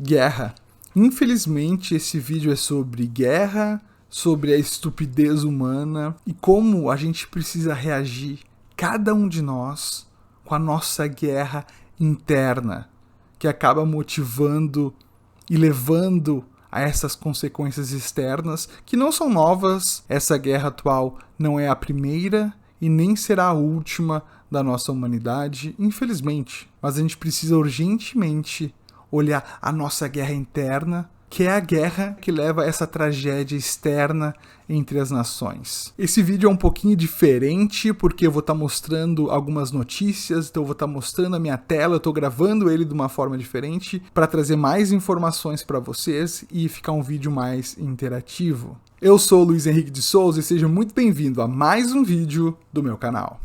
Guerra. Infelizmente, esse vídeo é sobre guerra, sobre a estupidez humana e como a gente precisa reagir, cada um de nós, com a nossa guerra interna, que acaba motivando e levando a essas consequências externas, que não são novas. Essa guerra atual não é a primeira e nem será a última da nossa humanidade, infelizmente. Mas a gente precisa urgentemente olhar a nossa guerra interna, que é a guerra que leva a essa tragédia externa entre as nações. Esse vídeo é um pouquinho diferente, porque eu vou estar mostrando algumas notícias, então eu vou estar mostrando a minha tela, eu estou gravando ele de uma forma diferente, para trazer mais informações para vocês e ficar um vídeo mais interativo. Eu sou o Luiz Henrique de Souza e seja muito bem-vindo a mais um vídeo do meu canal.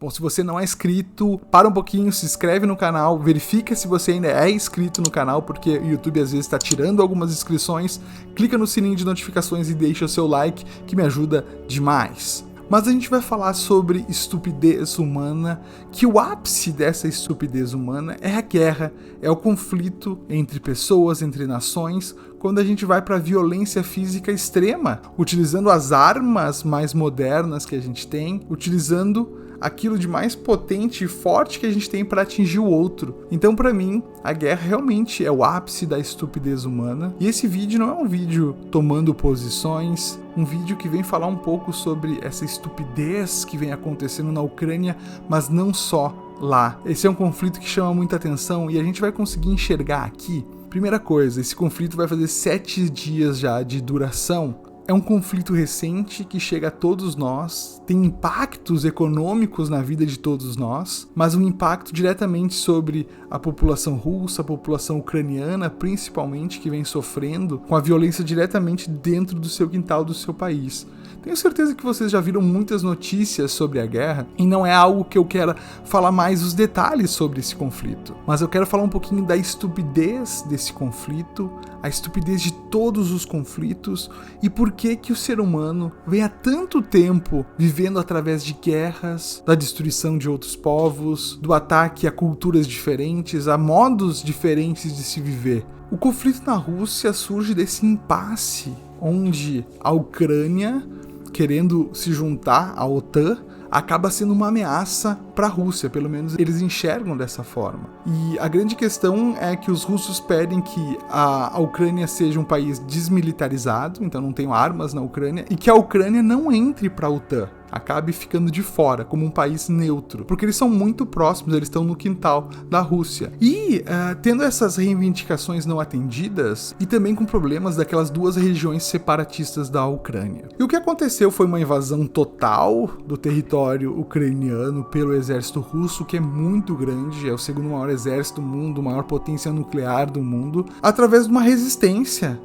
Bom, se você não é inscrito, para um pouquinho, se inscreve no canal, verifica se você ainda é inscrito no canal, porque o YouTube às vezes está tirando algumas inscrições. Clica no sininho de notificações e deixa o seu like, que me ajuda demais. Mas a gente vai falar sobre estupidez humana, que o ápice dessa estupidez humana é a guerra, é o conflito entre pessoas, entre nações, quando a gente vai para a violência física extrema, utilizando as armas mais modernas que a gente tem, utilizando aquilo de mais potente e forte que a gente tem para atingir o outro. Então, para mim, a guerra realmente é o ápice da estupidez humana. E esse vídeo não é um vídeo tomando posições, um vídeo que vem falar um pouco sobre essa estupidez que vem acontecendo na Ucrânia, mas não só lá. Esse é um conflito que chama muita atenção e a gente vai conseguir enxergar aqui. Primeira coisa, esse conflito vai fazer 7 dias já de duração. É um conflito recente que chega a todos nós, tem impactos econômicos na vida de todos nós, mas um impacto diretamente sobre a população russa, a população ucraniana, principalmente, que vem sofrendo com a violência diretamente dentro do seu quintal, do seu país. Tenho certeza que vocês já viram muitas notícias sobre a guerra e não é algo que eu quero falar mais os detalhes sobre esse conflito, mas eu quero falar um pouquinho da estupidez desse conflito, a estupidez de todos os conflitos e por que o ser humano vem há tanto tempo vivendo através de guerras, da destruição de outros povos, do ataque a culturas diferentes, a modos diferentes de se viver. O conflito na Rússia surge desse impasse onde a Ucrânia, querendo se juntar à OTAN, acaba sendo uma ameaça para a Rússia, pelo menos eles enxergam dessa forma. E a grande questão é que os russos pedem que a Ucrânia seja um país desmilitarizado, então não tenham armas na Ucrânia, e que a Ucrânia não entre para a OTAN, acabe ficando de fora, como um país neutro, porque eles são muito próximos, eles estão no quintal da Rússia. E tendo essas reivindicações não atendidas, e também com problemas daquelas duas regiões separatistas da Ucrânia. E o que aconteceu foi uma invasão total do território ucraniano pelo exército russo, que é muito grande, é o segundo maior exército do mundo, maior potência nuclear do mundo, através de uma resistência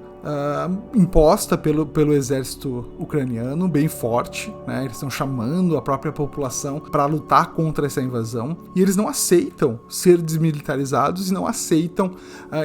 imposta pelo exército ucraniano, bem forte, né? Eles estão chamando a própria população para lutar contra essa invasão e eles não aceitam ser desmilitarizados e não aceitam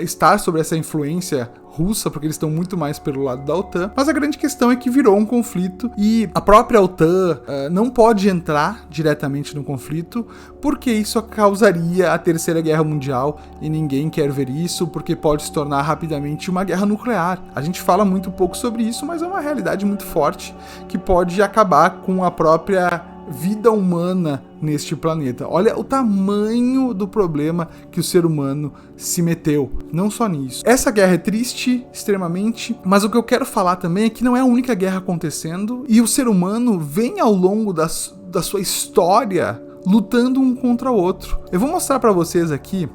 estar sob essa influência russa, porque eles estão muito mais pelo lado da OTAN, mas a grande questão é que virou um conflito e a própria OTAN não pode entrar diretamente no conflito, porque isso causaria a Terceira Guerra Mundial e ninguém quer ver isso, porque pode se tornar rapidamente uma guerra nuclear. A gente fala muito pouco sobre isso, mas é uma realidade muito forte que pode acabar com a própria vida humana neste planeta. Olha o tamanho do problema que o ser humano se meteu, não só nisso. Essa guerra é triste, extremamente, mas o que eu quero falar também é que não é a única guerra acontecendo e o ser humano vem ao longo da sua história lutando um contra o outro. Eu vou mostrar para vocês aqui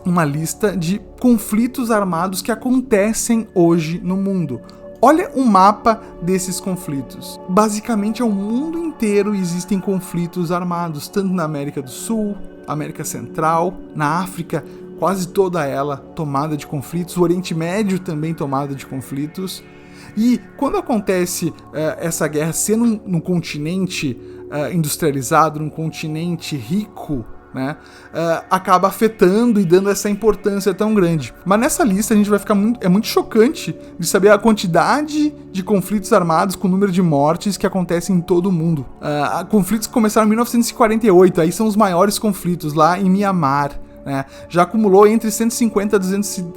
uma lista de conflitos armados que acontecem hoje no mundo. Olha o mapa desses conflitos. Basicamente, ao mundo inteiro existem conflitos armados, tanto na América do Sul, América Central, na África, quase toda ela tomada de conflitos, o Oriente Médio também tomada de conflitos. E quando acontece essa guerra sendo num continente industrializado, num continente rico, né, acaba afetando e dando essa importância tão grande. Mas nessa lista a gente vai ficar é muito chocante de saber a quantidade de conflitos armados com o número de mortes que acontecem em todo o mundo. Conflitos que começaram em 1948, aí são os maiores conflitos lá em Mianmar. Já acumulou entre 150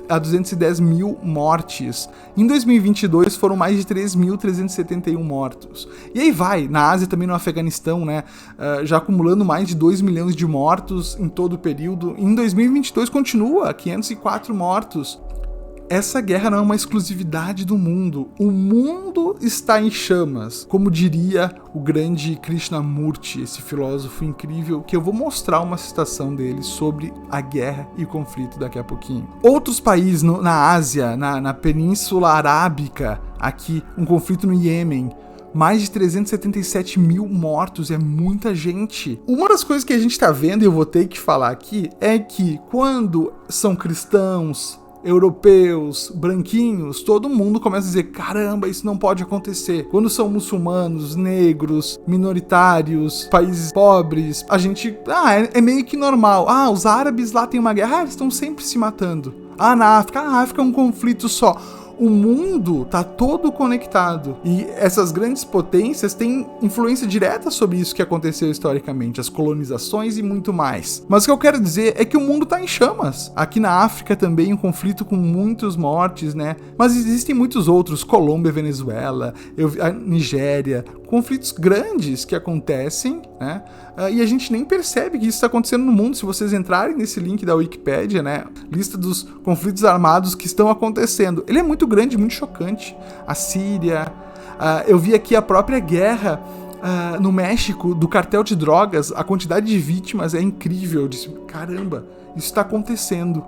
a 210 mil mortes. Em 2022 foram mais de 3.371 mortos. E aí vai, na Ásia também, no Afeganistão, já acumulando mais de 2 milhões de mortos em todo o período. Em 2022 continua, 504 mortos. Essa guerra não é uma exclusividade do mundo. O mundo está em chamas, como diria o grande Krishnamurti, esse filósofo incrível, que eu vou mostrar uma citação dele sobre a guerra e o conflito daqui a pouquinho. Outros países na Ásia, na Península Arábica, aqui, um conflito no Iêmen, mais de 377 mil mortos, é muita gente. Uma das coisas que a gente tá vendo, e eu vou ter que falar aqui, é que quando são cristãos, europeus, branquinhos, todo mundo começa a dizer, caramba, isso não pode acontecer. Quando são muçulmanos, negros, minoritários, países pobres, a gente, é meio que normal. Os árabes lá têm uma guerra, eles estão sempre se matando. Na África, a África é um conflito só. O mundo tá todo conectado e essas grandes potências têm influência direta sobre isso que aconteceu historicamente, as colonizações e muito mais. Mas o que eu quero dizer é que o mundo tá em chamas. Aqui na África também um conflito com muitas mortes, Mas existem muitos outros, Colômbia, Venezuela, a Nigéria, conflitos grandes que acontecem, e a gente nem percebe que isso está acontecendo no mundo. Se vocês entrarem nesse link da Wikipédia, lista dos conflitos armados que estão acontecendo, ele é muito grande, muito chocante. A Síria, eu vi aqui a própria guerra no México, do cartel de drogas, a quantidade de vítimas é incrível. Eu disse, caramba, isso está acontecendo.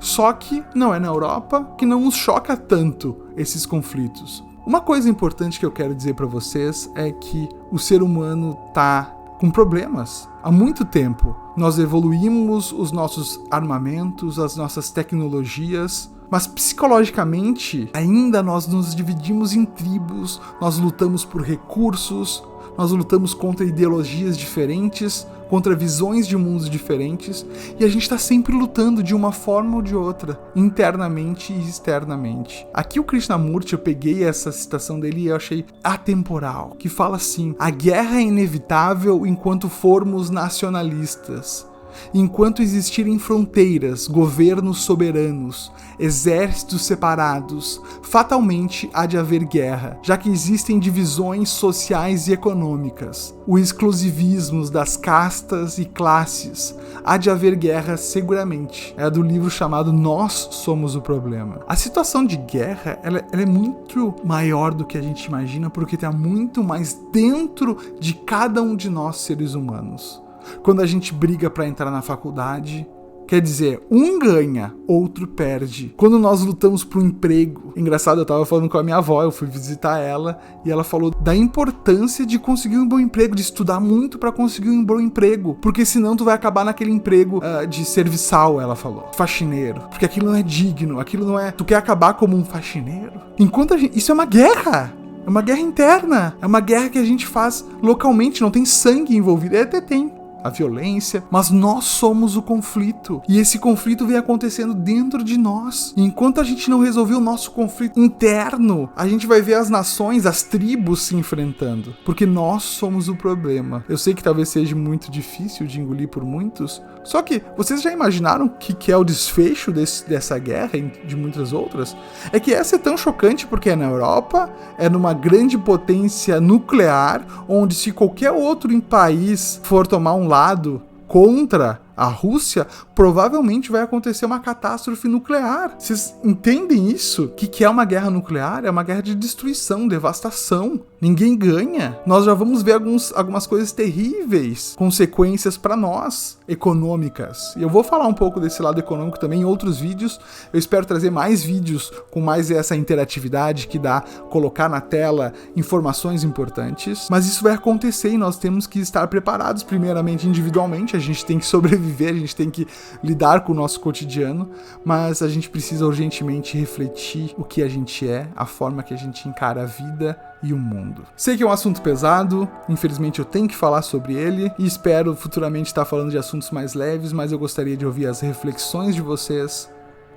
Só que não é na Europa, que não nos choca tanto esses conflitos. Uma coisa importante que eu quero dizer para vocês é que o ser humano tá com problemas há muito tempo. Nós evoluímos os nossos armamentos, as nossas tecnologias, mas psicologicamente ainda nós nos dividimos em tribos, nós lutamos por recursos, nós lutamos contra ideologias diferentes, contra visões de mundos diferentes, e a gente está sempre lutando de uma forma ou de outra, internamente e externamente. Aqui o Krishnamurti, eu peguei essa citação dele e eu achei atemporal, que fala assim: a guerra é inevitável enquanto formos nacionalistas. Enquanto existirem fronteiras, governos soberanos, exércitos separados, fatalmente há de haver guerra, já que existem divisões sociais e econômicas, os exclusivismos das castas e classes, há de haver guerra seguramente. É do livro chamado Nós Somos o Problema. A situação de guerra, ela é muito maior do que a gente imagina, porque está muito mais dentro de cada um de nós seres humanos. Quando a gente briga para entrar na faculdade, quer dizer, um ganha, outro perde. Quando nós lutamos por um emprego, engraçado, eu tava falando com a minha avó, eu fui visitar ela, e ela falou da importância de conseguir um bom emprego, de estudar muito para conseguir um bom emprego, porque senão tu vai acabar naquele emprego de serviçal, ela falou, faxineiro, porque aquilo não é digno, aquilo não é, tu quer acabar como um faxineiro? Enquanto isso é uma guerra. É uma guerra interna, é uma guerra que a gente faz localmente, não tem sangue envolvido, até tem a violência, mas nós somos o conflito, e esse conflito vem acontecendo dentro de nós. E enquanto a gente não resolver o nosso conflito interno, a gente vai ver as nações, as tribos se enfrentando, porque nós somos o problema. Eu sei que talvez seja muito difícil de engolir por muitos, só que vocês já imaginaram o que é o desfecho dessa guerra e de muitas outras? É que essa é tão chocante porque é na Europa, é numa grande potência nuclear, onde se qualquer outro país for tomar um lado contra a Rússia, provavelmente vai acontecer uma catástrofe nuclear. Vocês entendem isso? O que é uma guerra nuclear? É uma guerra de destruição, devastação. Ninguém ganha. Nós já vamos ver algumas coisas terríveis, consequências para nós, econômicas. E eu vou falar um pouco desse lado econômico também em outros vídeos. Eu espero trazer mais vídeos com mais essa interatividade que dá colocar na tela informações importantes. Mas isso vai acontecer e nós temos que estar preparados, primeiramente individualmente. A gente tem que sobreviver viver, a gente tem que lidar com o nosso cotidiano, mas a gente precisa urgentemente refletir o que a gente é, a forma que a gente encara a vida e o mundo. Sei que é um assunto pesado, infelizmente eu tenho que falar sobre ele e espero futuramente estar falando de assuntos mais leves, mas eu gostaria de ouvir as reflexões de vocês,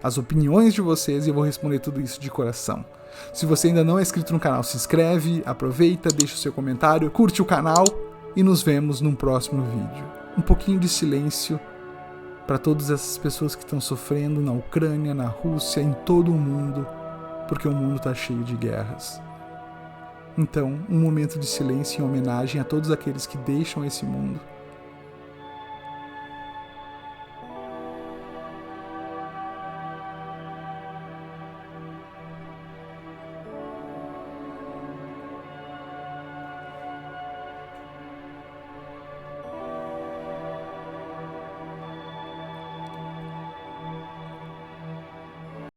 as opiniões de vocês, e eu vou responder tudo isso de coração. Se você ainda não é inscrito no canal, se inscreve, aproveita, deixa o seu comentário, curte o canal e nos vemos num próximo vídeo. Um pouquinho de silêncio para todas essas pessoas que estão sofrendo na Ucrânia, na Rússia, em todo o mundo, porque o mundo está cheio de guerras. Então, um momento de silêncio em homenagem a todos aqueles que deixam esse mundo